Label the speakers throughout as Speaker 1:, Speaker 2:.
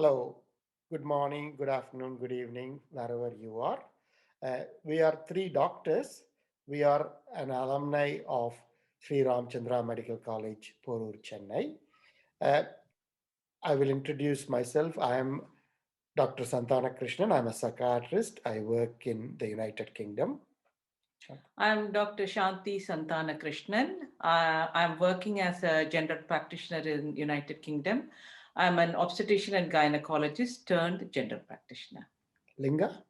Speaker 1: Hello, good morning, good afternoon, good evening, wherever you are. We are three doctors. We are an alumni of Sri Ramchandra Medical College, Porur, Chennai. Uh, I will introduce myself. I am Dr. Santana Krishnan. I'm a psychiatrist. I work in the United Kingdom.
Speaker 2: I'm Dr. Shanti Santana Krishnan. I'm working as a gender practitioner in United Kingdom. I'm an obstetrician and gynecologist turned gender practitioner.
Speaker 1: Linga?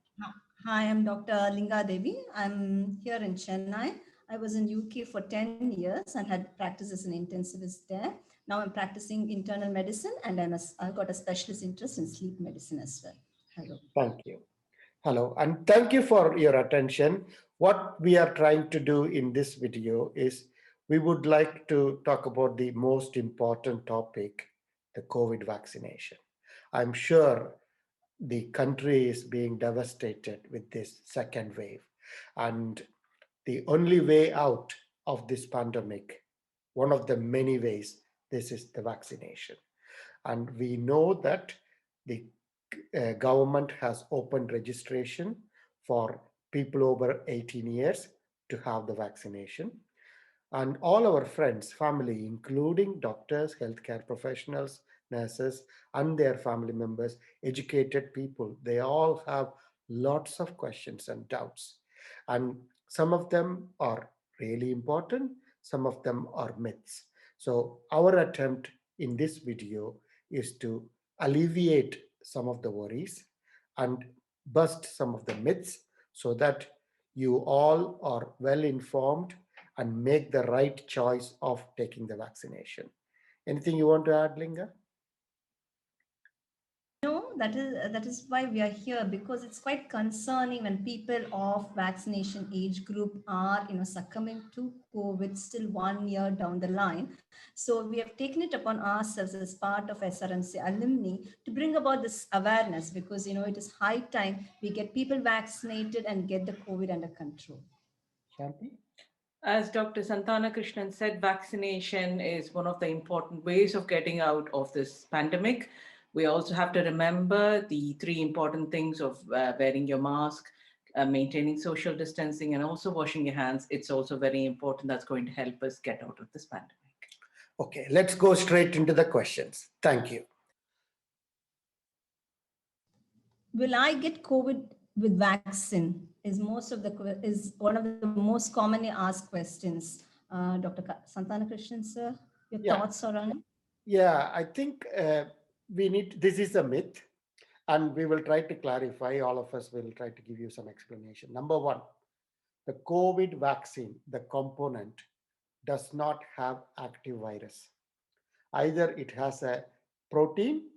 Speaker 3: Hi, I'm Dr. Linga Devi. I'm here in Chennai. I was in UK for 10 years and had practiced as an intensivist there. Now I'm practicing internal medicine and I've got a specialist interest in sleep medicine as well. Hello.
Speaker 1: Thank you. Hello, and thank you for your attention. What we are trying to do in this video is we would like to talk about the most important topic, the COVID vaccination. I'm sure the country is being devastated with this second wave, and the only way out of this pandemic, one of the many ways, this is the vaccination. And we know that the government has opened registration for people over 18 years to have the vaccination. And all our friends, family, including doctors, healthcare professionals, nurses, and their family members, educated people, they all have lots of questions and doubts. And some of them are really important, some of them are myths. So, our attempt in this video is to alleviate some of the worries and bust some of the myths so that you all are well informed and make the right choice of taking the vaccination. Anything you want to add, Linga?
Speaker 3: No, that is why we are here because it's quite concerning when people of vaccination age group are succumbing to COVID still 1 year down the line. So we have taken it upon ourselves as part of SRMC alumni to bring about this awareness because it is high time we get people vaccinated and get the COVID under control.
Speaker 1: Shanti?
Speaker 2: As Dr. Santana Krishnan said, vaccination is one of the important ways of getting out of this pandemic. We also have to remember the three important things of wearing your mask, maintaining social distancing, and also washing your hands. It's also very important. That's going to help us get out of this pandemic.
Speaker 1: Okay, let's go straight into the questions. Thank you.
Speaker 3: Will I get COVID with vaccine? Is one of the most commonly asked questions. Dr. Santana Krishnan, sir, your
Speaker 1: Yeah,
Speaker 3: thoughts around it?
Speaker 1: yeah, I think this is a myth, and we will try to clarify. All of us will try to give you some explanation. Number one, the COVID vaccine, the component, does not have active virus. Either it has a protein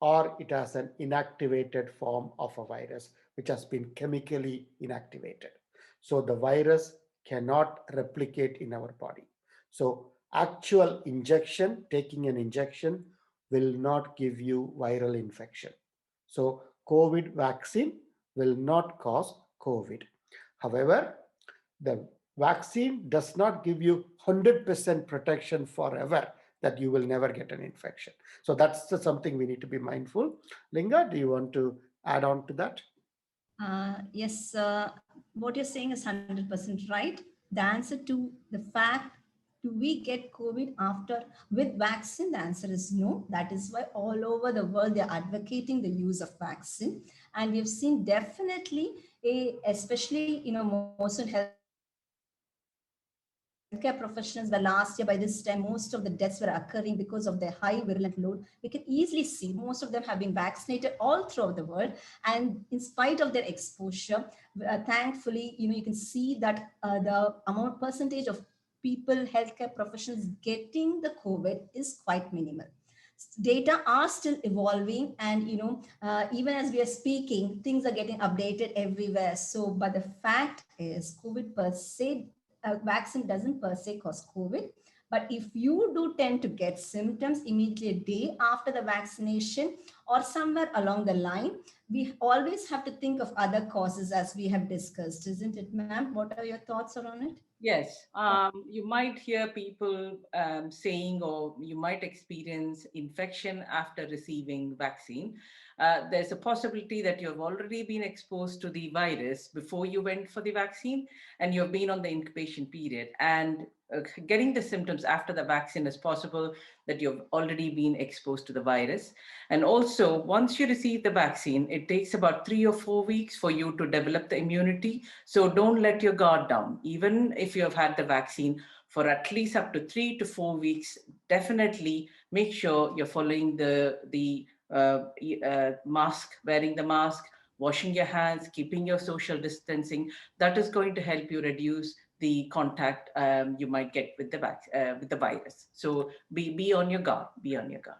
Speaker 1: or it has an inactivated form of a virus which has been chemically inactivated. So the virus cannot replicate in our body. So actual injection, taking an injection will not give you viral infection. So COVID vaccine will not cause COVID. However, the vaccine does not give you 100% protection forever, that you will never get an infection. So that's something we need to be mindful. Linga, do you want to add on to that?
Speaker 3: Yes, what you're saying is 100% right. The answer to the fact, do we get COVID after with vaccine? The answer is no. That is why all over the world they're advocating the use of vaccine, and we've seen definitely especially most in healthcare professionals. The last year by this time, most of the deaths were occurring because of their high virulent load. We can easily see most of them have been vaccinated all throughout the world, and in spite of their exposure, thankfully, you can see that the percentage of people, healthcare professionals getting the COVID is quite minimal. Data are still evolving, and even as we are speaking, things are getting updated everywhere. So but the fact is, COVID per se, vaccine doesn't per se cause COVID. But if you do tend to get symptoms immediately a day after the vaccination or somewhere along the line, we always have to think of other causes, as we have discussed, isn't it, ma'am? What are your thoughts around it?
Speaker 2: Yes, you might hear people saying, or you might experience infection after receiving vaccine. There's a possibility that you've already been exposed to the virus before you went for the vaccine, and you've been on the incubation period. And getting the symptoms after the vaccine is possible that you've already been exposed to the virus. And also, once you receive the vaccine, it takes about 3 or 4 weeks for you to develop the immunity. So don't let your guard down. Even if you have had the vaccine for at least up to 3 to 4 weeks, definitely make sure you're following the mask, wearing the mask, washing your hands, keeping your social distancing. That is going to help you reduce the contact you might get with the virus. So be on your guard. Be on your guard.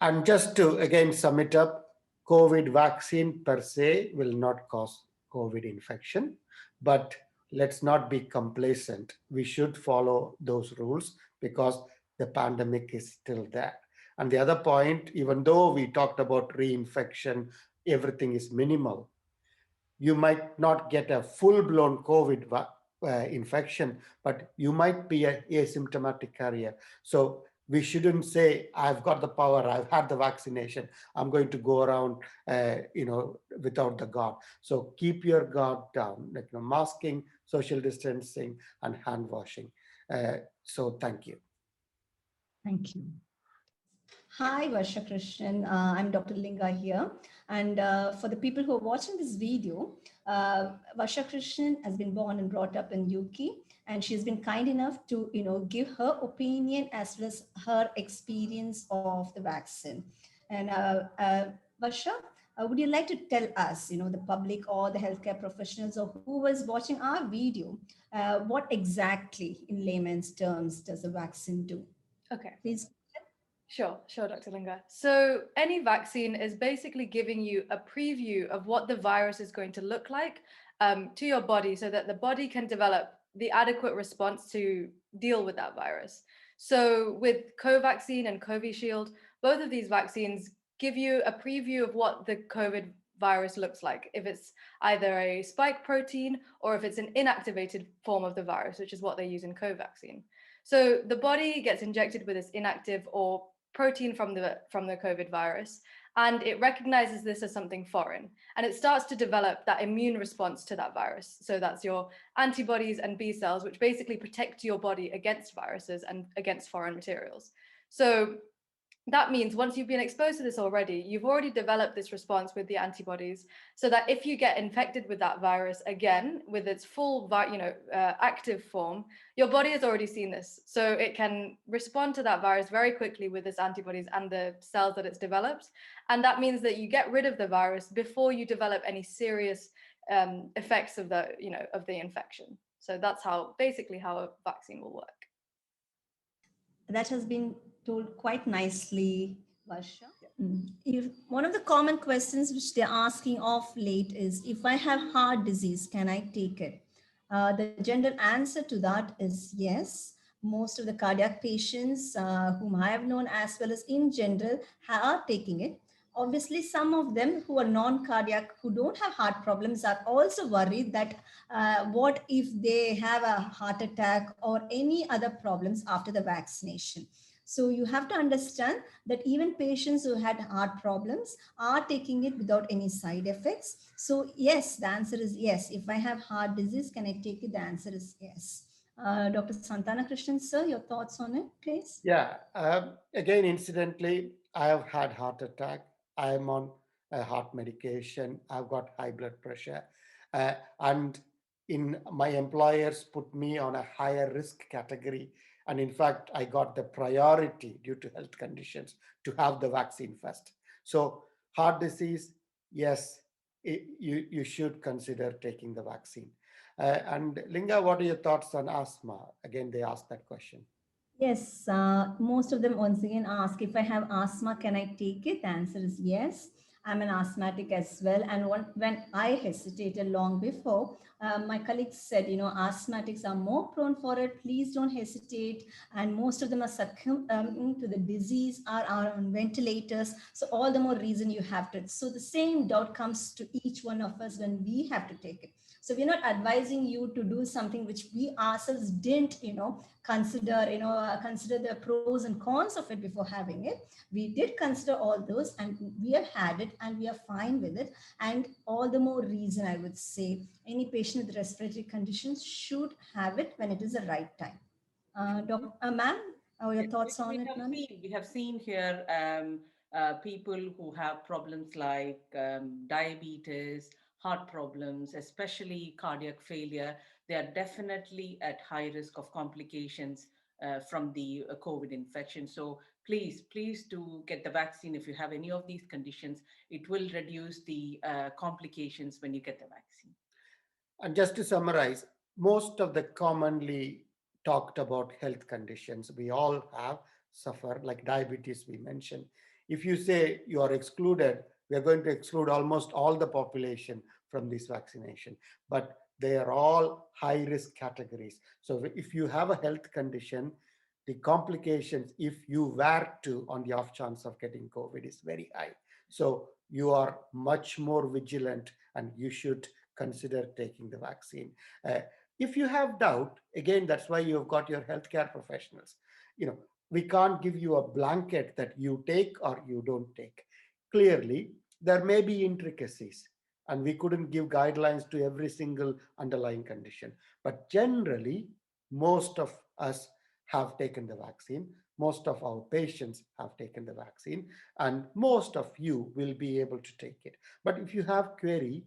Speaker 1: And just to again sum it up, COVID vaccine per se will not cause COVID infection, but let's not be complacent. We should follow those rules because the pandemic is still there. And the other point, even though we talked about reinfection, everything is minimal. You might not get a full-blown COVID infection, but you might be an asymptomatic carrier. So we shouldn't say, I've got the power, I've had the vaccination, I'm going to go around, without the guard. So keep your guard down, like masking, social distancing, and hand washing. So thank you.
Speaker 3: Thank you. Hi, Varsha Krishnan. I'm Dr. Linga here. And for the people who are watching this video, Varsha Krishnan has been born and brought up in UK, and she's been kind enough to, give her opinion as well as her experience of the vaccine. And Varsha, would you like to tell us, the public or the healthcare professionals or who was watching our video, what exactly in layman's terms does the vaccine do?
Speaker 4: Okay.
Speaker 3: Please.
Speaker 4: Sure, Dr. Linga. So any vaccine is basically giving you a preview of what the virus is going to look like to your body so that the body can develop the adequate response to deal with that virus. So with Covaxin and Covishield, both of these vaccines give you a preview of what the COVID virus looks like, if it's either a spike protein or if it's an inactivated form of the virus, which is what they use in Covaxin. So the body gets injected with this inactive or protein from the COVID virus, and it recognizes this as something foreign, and it starts to develop that immune response to that virus. So that's your antibodies and B cells, which basically protect your body against viruses and against foreign materials. So that means once you've been exposed to this already, you've already developed this response with the antibodies, so that if you get infected with that virus again, with its full, active form, your body has already seen this. So it can respond to that virus very quickly with its antibodies and the cells that it's developed. And that means that you get rid of the virus before you develop any serious effects of the infection. So that's basically how a vaccine will work.
Speaker 3: That has been told quite nicely, Varsha. If one of the common questions which they're asking of late is, if I have heart disease, can I take it? The general answer to that is yes. Most of the cardiac patients whom I have known as well as in general are taking it. Obviously, some of them who are non-cardiac, who don't have heart problems, are also worried that what if they have a heart attack or any other problems after the vaccination. So you have to understand that even patients who had heart problems are taking it without any side effects. So yes, the answer is yes. If I have heart disease, can I take it? The answer is yes. Dr. Santana Krishnan, sir, your thoughts on it, please?
Speaker 1: Yeah. Again, incidentally, I have had heart attack. I am on a heart medication. I've got high blood pressure. And my employers put me on a higher risk category. And in fact, I got the priority due to health conditions to have the vaccine first. So heart disease, yes, you should consider taking the vaccine. And Linga, what are your thoughts on asthma? Again, they asked that question.
Speaker 3: Yes, most of them once again ask, if I have asthma, can I take it? The answer is yes. I'm an asthmatic as well. And when I hesitated long before, my colleagues said, asthmatics are more prone for it. Please don't hesitate. And most of them are succumbing to the disease, are on ventilators. So all the more reason you have to. So the same doubt comes to each one of us when we have to take it. So we're not advising you to do something which we ourselves didn't, consider, consider the pros and cons of it before having it. We did consider all those, and we have had it, and we are fine with it. And all the more reason, I would say, any patient with respiratory conditions should have it when it is the right time. Ma'am, your
Speaker 2: Yes,
Speaker 3: thoughts on it, ma'am?
Speaker 2: we have seen here people who have problems like diabetes, heart problems, especially cardiac failure. They are definitely at high risk of complications from the COVID infection. So please do get the vaccine if you have any of these conditions. It will reduce the complications when you get the vaccine.
Speaker 1: And just to summarize, most of the commonly talked about health conditions we all have suffer, like diabetes we mentioned. If you say you are excluded, we are going to exclude almost all the population from this vaccination. But they are all high risk categories. So if you have a health condition, the complications, if you were to, on the off chance of getting COVID, is very high. So you are much more vigilant, and you should consider taking the vaccine. Uh, if you have doubt, again, that's why you've got your healthcare professionals. We can't give you a blanket that you take or you don't take. Clearly, there may be intricacies, and we couldn't give guidelines to every single underlying condition. But generally, most of us have taken the vaccine. Most of our patients have taken the vaccine, and most of you will be able to take it. But if you have query,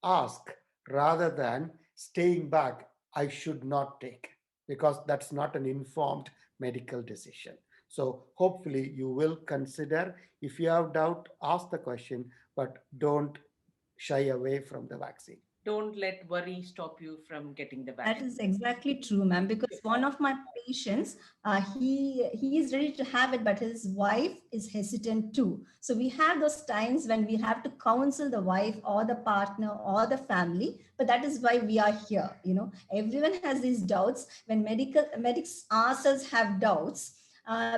Speaker 1: ask rather than staying back, I should not take, because that's not an informed medical decision. So hopefully you will consider. If you have doubt, ask the question, but don't shy away from the vaccine.
Speaker 2: Don't let worry stop you from getting the
Speaker 3: That
Speaker 2: vaccine.
Speaker 3: is exactly true, ma'am. Because one of my patients, he is ready to have it, but his wife is hesitant too. So we have those times when we have to counsel the wife or the partner or the family. But that is why we are here. Everyone has these doubts. When medics ourselves have doubts,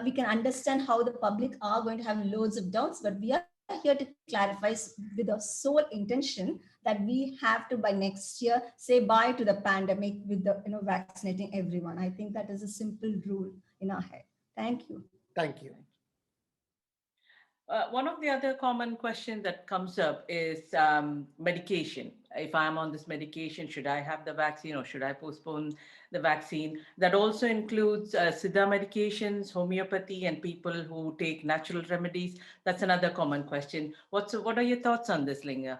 Speaker 3: we can understand how the public are going to have loads of doubts. But we are here to clarify with a sole intention that we have to, by next year, say bye to the pandemic with the vaccinating everyone. I think that is a simple rule in our head. Thank you.
Speaker 1: Thank you.
Speaker 2: One of the other common questions that comes up is medication. If I'm on this medication, should I have the vaccine or should I postpone the vaccine? That also includes Siddha medications, homeopathy, and people who take natural remedies. That's another common question. What are your thoughts on this, Linga?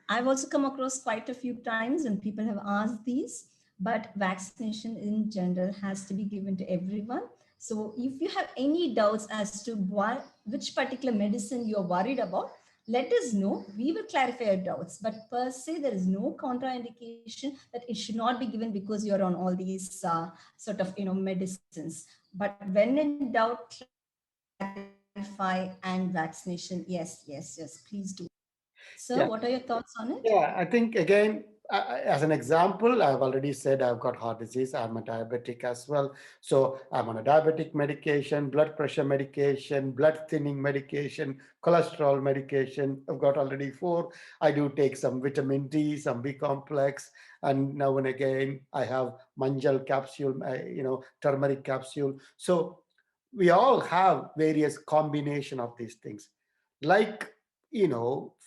Speaker 3: I've also come across quite a few times when people have asked these, but vaccination in general has to be given to everyone. So if you have any doubts as to which particular medicine you're worried about, let us know. We will clarify your doubts. But per se, there is no contraindication that it should not be given because you're on all these sort of medicines. But when in doubt, clarify and vaccination. Yes, please do. Sir,
Speaker 1: Yeah.
Speaker 3: what are your thoughts on it?
Speaker 1: Yeah, I think again, as an example, I've already said I've got heart disease. I'm a diabetic as well. So I'm on a diabetic medication, blood pressure medication, blood thinning medication, cholesterol medication. I've got already 4. I do take some vitamin D, some B complex, and now and again I have manjal capsule, turmeric capsule. So we all have various combination of these things. Like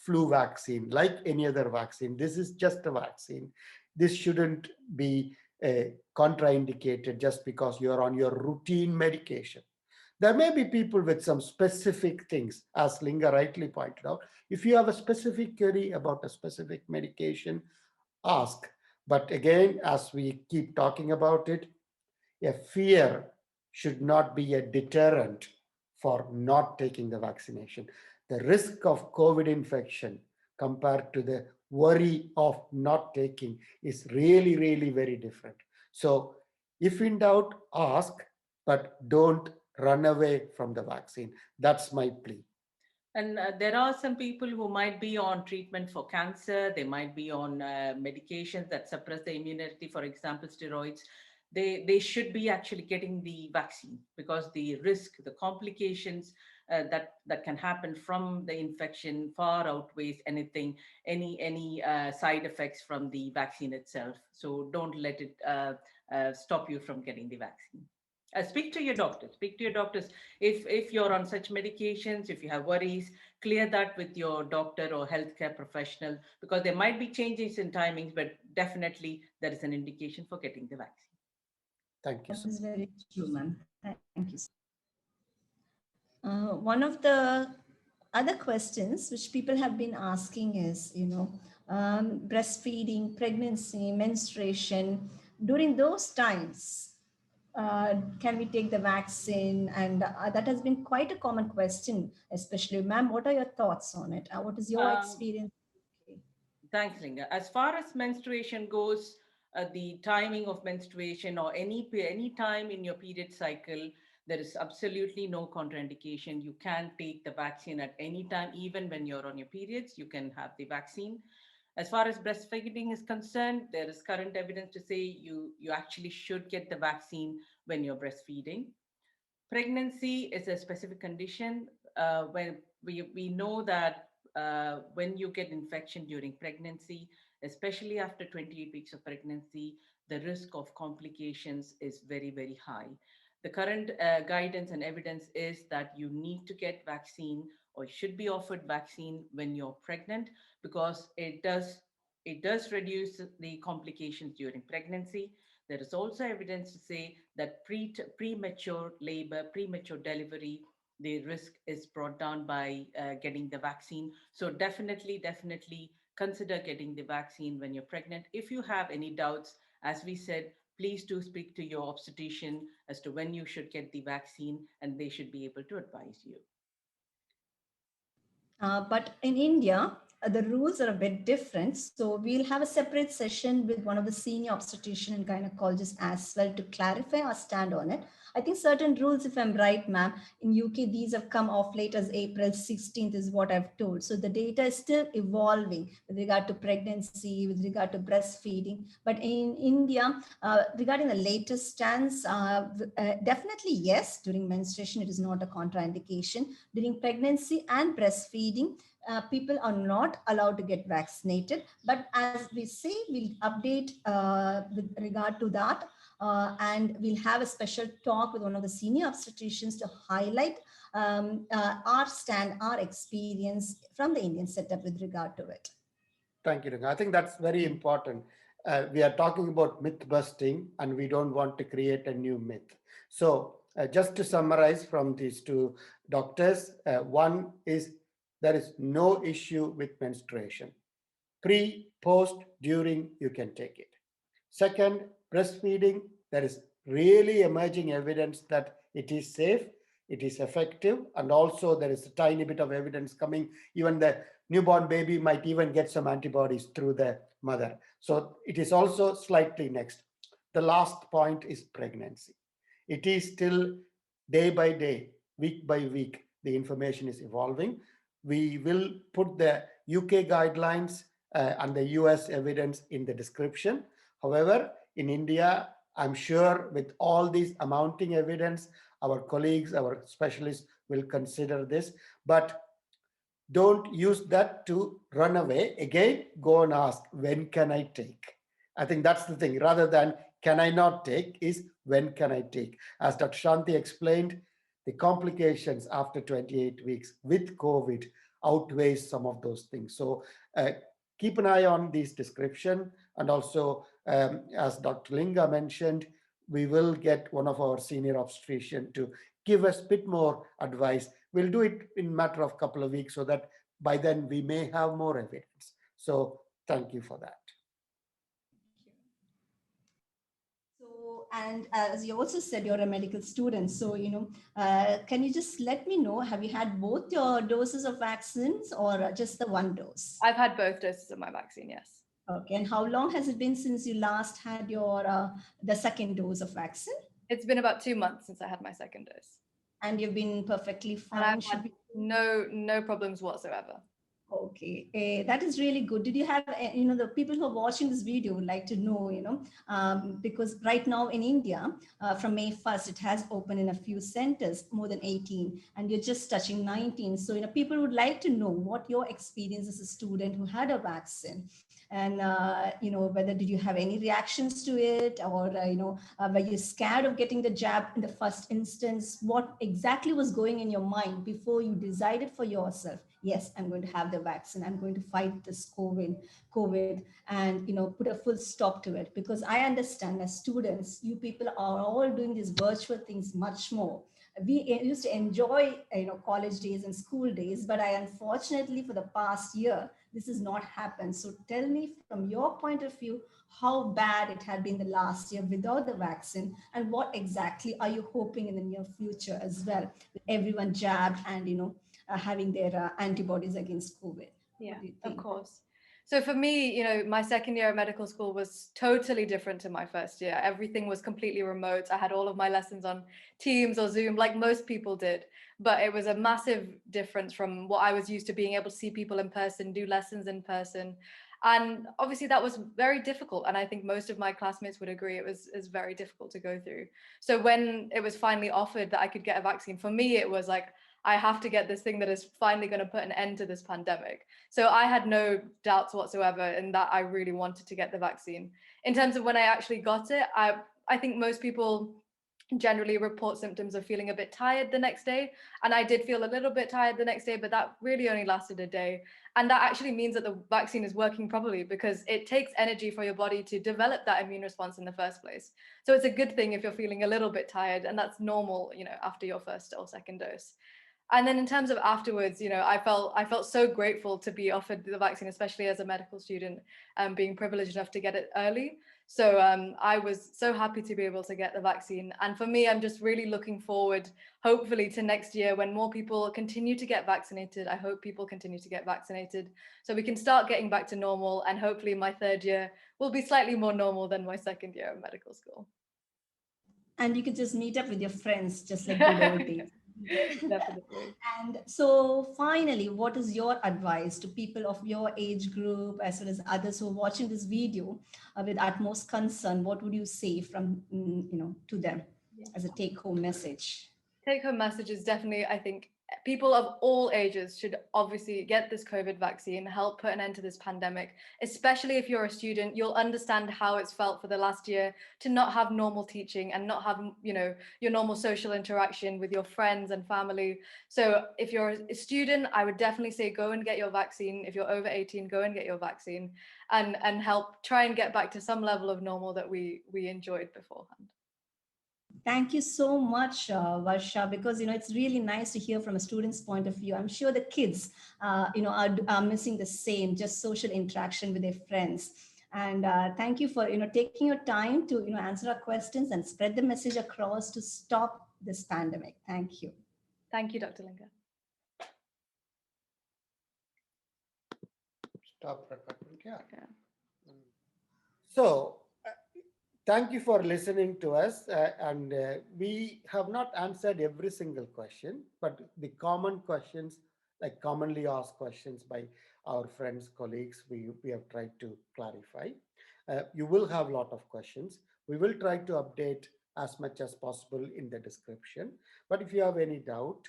Speaker 1: flu vaccine, like any other vaccine, this is just a vaccine. This shouldn't be contraindicated just because you're on your routine medication. There may be people with some specific things, as Linga rightly pointed out. If you have a specific query about a specific medication, ask. But again, as we keep talking about it, a fear should not be a deterrent for not taking the vaccination. The risk of COVID infection compared to the worry of not taking is really, really very different. So if in doubt, ask, but don't run away from the vaccine. That's my plea.
Speaker 2: And there are some people who might be on treatment for cancer. They might be on medications that suppress the immunity, for example, steroids. They should be actually getting the vaccine because the risk, the complications that can happen from the infection far outweighs any side effects from the vaccine itself. So don't let it stop you from getting the vaccine. Speak to your doctor. Speak to your doctors. If you're on such medications, if you have worries, clear that with your doctor or healthcare professional, because there might be changes in timings, but definitely there is an indication for getting the vaccine.
Speaker 1: Thank you.
Speaker 3: That is very true, ma'am. Thank you. One of the other questions which people have been asking is, breastfeeding, pregnancy, menstruation. During those times, can we take the vaccine? And that has been quite a common question, especially, ma'am. What are your thoughts on it? What is your experience?
Speaker 2: Thanks, Linga. As far as menstruation goes, the timing of menstruation or any time in your period cycle, there is absolutely no contraindication. You can take the vaccine at any time, even when you're on your periods, you can have the vaccine. As far as breastfeeding is concerned, there is current evidence to say you actually should get the vaccine when you're breastfeeding. Pregnancy is a specific condition where we know that when you get infection during pregnancy, especially after 28 weeks of pregnancy, the risk of complications is very, very high. The current guidance and evidence is that you need to get vaccine or should be offered vaccine when you're pregnant, because it does reduce the complications during pregnancy. There is also evidence to say that premature labor, premature delivery, the risk is brought down by getting the vaccine. So definitely consider getting the vaccine when you're pregnant. If you have any doubts, as we said, please do speak to your obstetrician as to when you should get the vaccine, and they should be able to advise you.
Speaker 3: But in India, the rules are a bit different. So we'll have a separate session with one of the senior obstetrician and gynecologists as well to clarify our stand on it. I think certain rules, if I'm right, ma'am, in UK, these have come off late as April 16th is what I've told. So the data is still evolving with regard to pregnancy, with regard to breastfeeding. But in India, regarding the latest stance, definitely yes, during menstruation, it is not a contraindication. During pregnancy and breastfeeding, people are not allowed to get vaccinated. But as we say, we'll update with regard to that. And we'll have a special talk with one of the senior obstetricians to highlight our stand, our experience from the Indian setup with regard to it.
Speaker 1: Thank you, Ranga. I think that's very important. We are talking about myth busting, and we don't want to create a new myth. So just to summarize from these two doctors, one is there is no issue with menstruation. Pre, post, during, you can take it. Second, breastfeeding, there is really emerging evidence that it is safe, it is effective, and also there is a tiny bit of evidence coming. Even the newborn baby might even get some antibodies through the mother. So it is also slightly next. The last point is pregnancy. It is still day by day, week by week, the information is evolving. We will put the UK guidelines and the US evidence in the description. However, in India, I'm sure with all these amounting evidence, our colleagues, our specialists will consider this, but don't use that to run away. Again, go and ask, when can I take? I think that's the thing. Rather than can I not take, is when can I take? As Dr. Shanti explained, the complications after 28 weeks with COVID outweighs some of those things. So keep an eye on this description. And also, as Dr. Linga mentioned, we will get one of our senior obstetrician to give us a bit more advice. We'll do it in a matter of a couple of weeks so that by then we may have more evidence. So thank you for that.
Speaker 3: So, and as you also said, you're a medical student. So, can you just let me know, have you had both your doses of vaccines or just the one dose?
Speaker 4: I've had both doses of my vaccine, yes.
Speaker 3: Okay, and how long has it been since you last had your the second dose of vaccine?
Speaker 4: It's been about 2 months since I had my second dose.
Speaker 3: And you've been perfectly fine?
Speaker 4: And I've had no problems whatsoever.
Speaker 3: Okay, that is really good. Did you have, the people who are watching this video would like to know, because right now in India, from May 1st, it has opened in a few centers, more than 18, and you're just touching 19. So, people would like to know what your experience as a student who had a vaccine, and, whether did you have any reactions to it, or, were you scared of getting the jab in the first instance? What exactly was going in your mind before you decided for yourself? Yes, I'm going to have the vaccine. I'm going to fight this COVID, and put a full stop to it. Because I understand as students, you people are all doing these virtual things much more. We used to enjoy college days and school days, but I unfortunately for the past year this has not happened. So tell me from your point of view how bad it had been the last year without the vaccine, and what exactly are you hoping in the near future as well, with everyone jabbed and having their antibodies against COVID.
Speaker 4: Yeah,
Speaker 3: What do you
Speaker 4: of
Speaker 3: think?
Speaker 4: course. So for me, my second year of medical school was totally different to my first year. Everything was completely remote. I had all of my lessons on Teams or Zoom, like most people did. But it was a massive difference from what I was used to, being able to see people in person, do lessons in person. And obviously that was very difficult. And I think most of my classmates would agree it was very difficult to go through. So when it was finally offered that I could get a vaccine, for me, it was like, I have to get this thing that is finally going to put an end to this pandemic. So I had no doubts whatsoever in that I really wanted to get the vaccine. In terms of when I actually got it, I think most people generally report symptoms of feeling a bit tired the next day. And I did feel a little bit tired the next day, but that really only lasted a day. And that actually means that the vaccine is working properly, because it takes energy for your body to develop that immune response in the first place. So it's a good thing if you're feeling a little bit tired, and that's normal, after your first or second dose. And then in terms of afterwards, I felt so grateful to be offered the vaccine, especially as a medical student, being privileged enough to get it early. So I was so happy to be able to get the vaccine. And for me, I'm just really looking forward, hopefully, to next year when more people continue to get vaccinated. I hope people continue to get vaccinated so we can start getting back to normal. And hopefully my third year will be slightly more normal than my second year of medical school.
Speaker 3: And you could just meet up with your friends, just like good old days.
Speaker 4: Definitely.
Speaker 3: And so finally, what is your advice to people of your age group, as well as others who are watching this video with utmost concern? What would you say from, to them as a take home message?
Speaker 4: Take home message is definitely, I think, people of all ages should obviously get this COVID vaccine, help put an end to this pandemic, especially if you're a student. You'll understand how it's felt for the last year to not have normal teaching and not have, your normal social interaction with your friends and family. So if you're a student, I would definitely say go and get your vaccine. If you're over 18, go and get your vaccine, and help try and get back to some level of normal that we enjoyed beforehand.
Speaker 3: Thank you so much, Varsha, because it's really nice to hear from a student's point of view. I'm sure the kids, are missing the same, just social interaction with their friends. And thank you for taking your time to answer our questions and spread the message across to stop this pandemic. Thank you.
Speaker 4: Thank you, Dr. Linga.
Speaker 1: Stop recording. Yeah.
Speaker 4: Yeah.
Speaker 1: So, thank you for listening to us. And we have not answered every single question, but the common questions, like commonly asked questions by our friends, colleagues, we have tried to clarify. You will have a lot of questions. We will try to update as much as possible in the description. But if you have any doubt,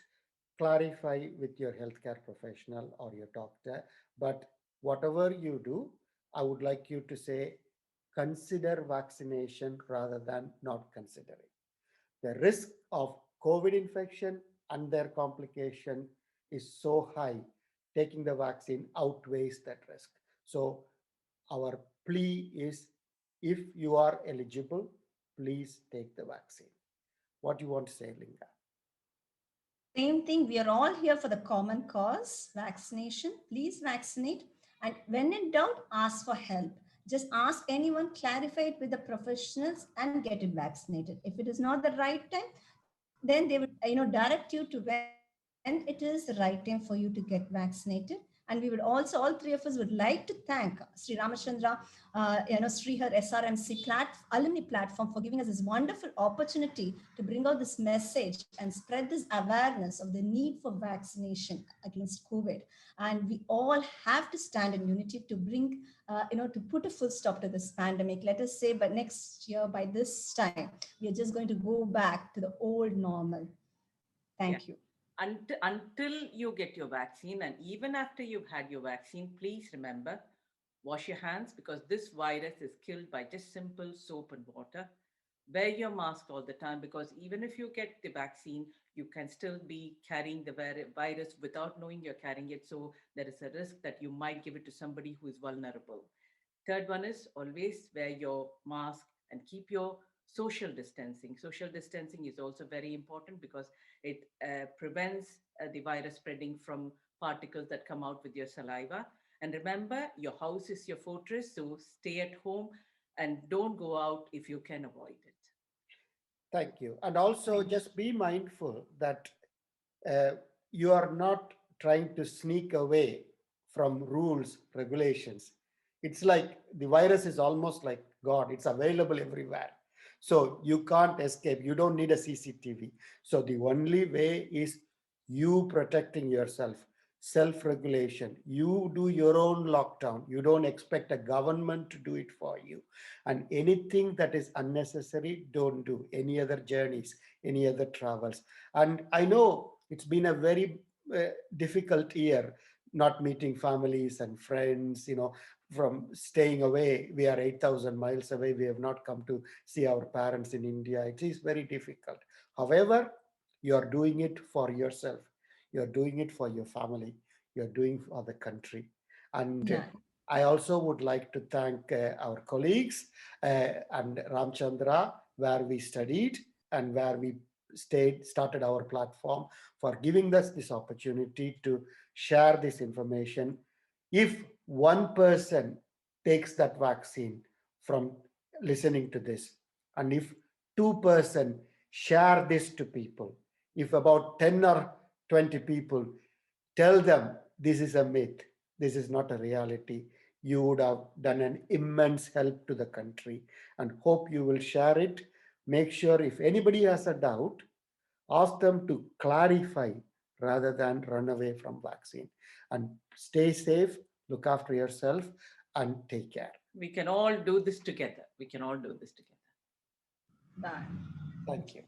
Speaker 1: clarify with your healthcare professional or your doctor. But whatever you do, I would like you to say, consider vaccination rather than not considering. The risk of COVID infection and their complication is so high, taking the vaccine outweighs that risk. So our plea is, if you are eligible, please take the vaccine. What do you want to say, Linga?
Speaker 3: Same thing. We are all here for the common cause, vaccination. Please vaccinate. And when in doubt, ask for help. Just ask anyone, clarify it with the professionals, and get it vaccinated. If it is not the right time, then they will direct you to when it is the right time for you to get vaccinated. And we would also, all three of us would like to thank Sri Ramachandra, Srihar SRMC alumni platform for giving us this wonderful opportunity to bring out this message and spread this awareness of the need for vaccination against COVID. And we all have to stand in unity to bring, to put a full stop to this pandemic. Let us say by next year, by this time, we are just going to go back to the old normal. Thank you.
Speaker 2: Until you get your vaccine, and even after you've had your vaccine, please remember, wash your hands, because this virus is killed by just simple soap and water. Wear your mask all the time, because even if you get the vaccine, you can still be carrying the virus without knowing you're carrying it. So there is a risk that you might give it to somebody who is vulnerable. Third one is always wear your mask and keep your social distancing. Social distancing is also very important because it prevents the virus spreading from particles that come out with your saliva. And remember, your house is your fortress, so stay at home and don't go out if you can avoid it.
Speaker 1: Thank you. And also just be mindful that you are not trying to sneak away from rules, regulations. It's like the virus is almost like God, it's available everywhere. So you can't escape. You don't need a CCTV. So the only way is you protecting yourself, self-regulation. You do your own lockdown. You don't expect a government to do it for you. And anything that is unnecessary, don't do. Any other journeys, any other travels. And I know it's been a very difficult year, not meeting families and friends, from staying away. We are 8,000 miles away. We have not come to see our parents in India. It is very difficult. However, you are doing it for yourself. You're doing it for your family. You're doing for the country. And
Speaker 3: Yeah.
Speaker 1: I also would like to thank our colleagues and Ramchandra, where we studied and where we started our platform, for giving us this opportunity to share this information. If one person takes that vaccine from listening to this, and if 2% share this to people, if about 10 or 20 people tell them this is a myth, this is not a reality, you would have done an immense help to the country. And hope you will share it. Make sure if anybody has a doubt, ask them to clarify rather than run away from vaccine. And stay safe, look after yourself, and take care.
Speaker 2: We can all do this together. We can all do this together.
Speaker 3: Bye.
Speaker 1: Thank you.